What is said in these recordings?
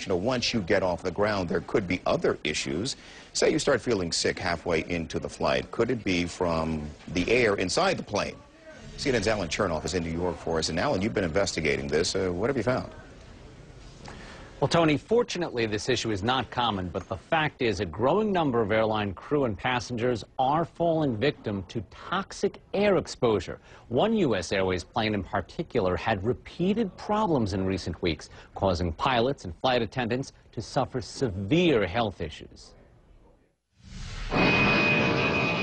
you know, once you get off the ground, there could be other issues. Say you start feeling sick halfway into the flight. Could it be from the air inside the plane? CNN's Alan Chernoff is in New York for us. And Alan, you've been investigating this. What have you found? Well, Tony, fortunately, this issue is not common, but the fact is a growing number of airline crew and passengers are falling victim to toxic air exposure. One U.S. Airways plane in particular had repeated problems in recent weeks, causing pilots and flight attendants to suffer severe health issues.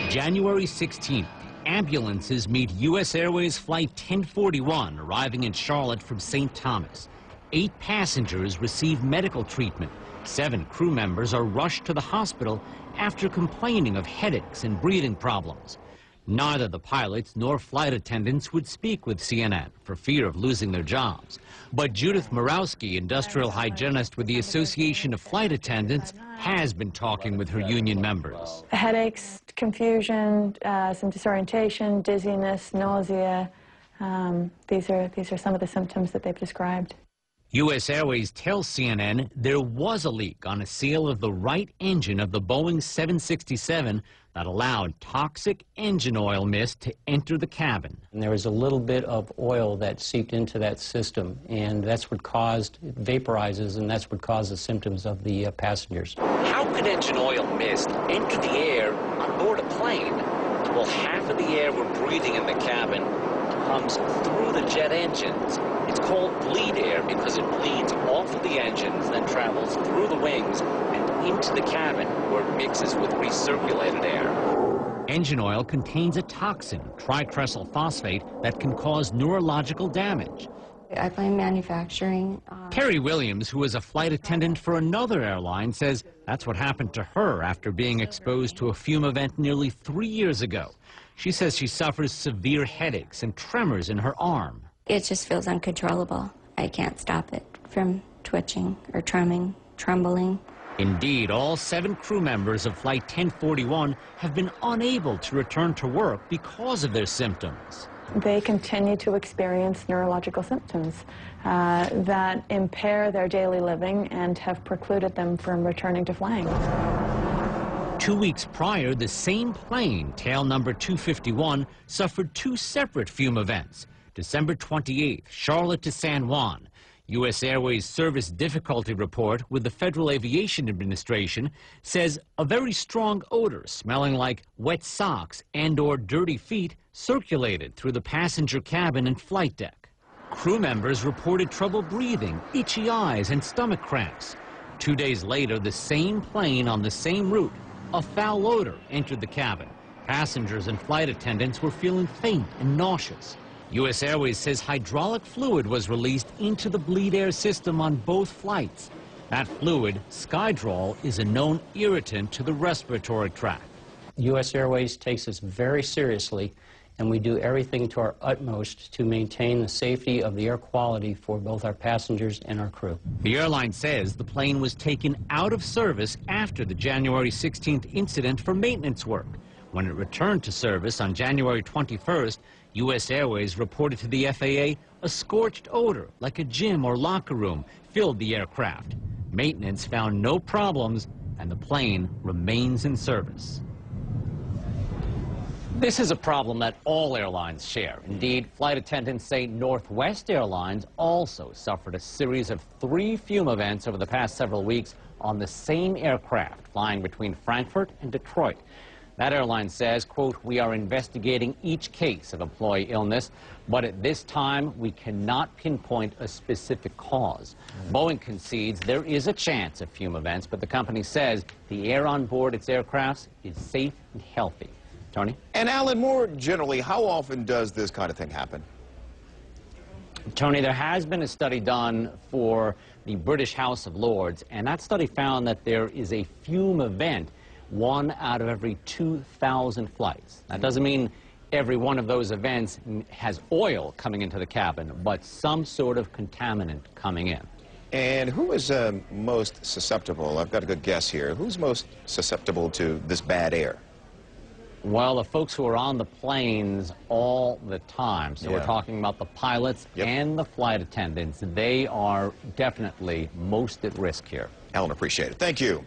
January 16th, ambulances meet U.S. Airways Flight 1041 arriving in Charlotte from St. Thomas. 8 passengers receive medical treatment. 7 crew members are rushed to the hospital after complaining of headaches and breathing problems. Neither the pilots nor flight attendants would speak with CNN for fear of losing their jobs. But Judith Morawski, industrial hygienist with the Association of Flight Attendants, has been talking with her union members. Headaches, confusion, some disorientation, dizziness, nausea. These are some of the symptoms that they've described. U.S. Airways tells CNN there was a leak on a seal of the right engine of the Boeing 767 that allowed toxic engine oil mist to enter the cabin. And there was a little bit of oil that seeped into that system, and that's what caused, it vaporizes, and that's what causes symptoms of the passengers. How could engine oil mist enter the air on board a plane? Well, half of the air we're breathing in the cabin comes through the jet engines. It's called bleed air because it bleeds off of the engines, then travels through the wings and into the cabin where it mixes with recirculated air. Engine oil contains a toxin, tricresyl phosphate, that can cause neurological damage. I blame manufacturing. Terry Williams, who is a flight attendant for another airline, says that's what happened to her after being exposed to a fume event nearly 3 years ago. She says she suffers severe headaches and tremors in her arm. It just feels uncontrollable. I can't stop it from twitching or trembling. Indeed, all 7 crew members of Flight 1041 have been unable to return to work because of their symptoms. They continue to experience neurological symptoms that impair their daily living and have precluded them from returning to flying. 2 weeks prior, the same plane, tail number 251, suffered 2 separate fume events. December 28th, Charlotte to San Juan. U.S. Airways Service Difficulty Report with the Federal Aviation Administration says a very strong odor smelling like wet socks and/or dirty feet circulated through the passenger cabin and flight deck. Crew members reported trouble breathing, itchy eyes, and stomach cramps. 2 days later, the same plane on the same route, a foul odor entered the cabin. Passengers and flight attendants were feeling faint and nauseous. U.S. Airways says hydraulic fluid was released into the bleed air system on both flights. That fluid, Skydrol, is a known irritant to the respiratory tract. U.S. Airways takes this very seriously, and we do everything to our utmost to maintain the safety of the air quality for both our passengers and our crew. The airline says the plane was taken out of service after the January 16th incident for maintenance work. When it returned to service on January 21st, U.S. Airways reported to the FAA a scorched odor, like a gym or locker room, filled the aircraft. Maintenance found no problems, and the plane remains in service. This is a problem that all airlines share. Indeed, flight attendants say Northwest Airlines also suffered a series of 3 fume events over the past several weeks on the same aircraft flying between Frankfurt and Detroit. That airline says, quote, "We are investigating each case of employee illness, but at this time we cannot pinpoint a specific cause." Boeing concedes there is a chance of fume events, but the company says the air on board its aircrafts is safe and healthy. Tony? And Alan, more generally, how often does this kind of thing happen? Tony, there has been a study done for the British House of Lords, and that study found that there is a fume event 1 out of every 2,000 flights. That doesn't mean every one of those events has oil coming into the cabin, but some sort of contaminant coming in. And who is most susceptible? I've got a good guess here. Who's most susceptible to this bad air? Well, the folks who are on the planes all the time, so we're talking about the pilots and the flight attendants, they are definitely most at risk here. Alan, appreciate it. Thank you.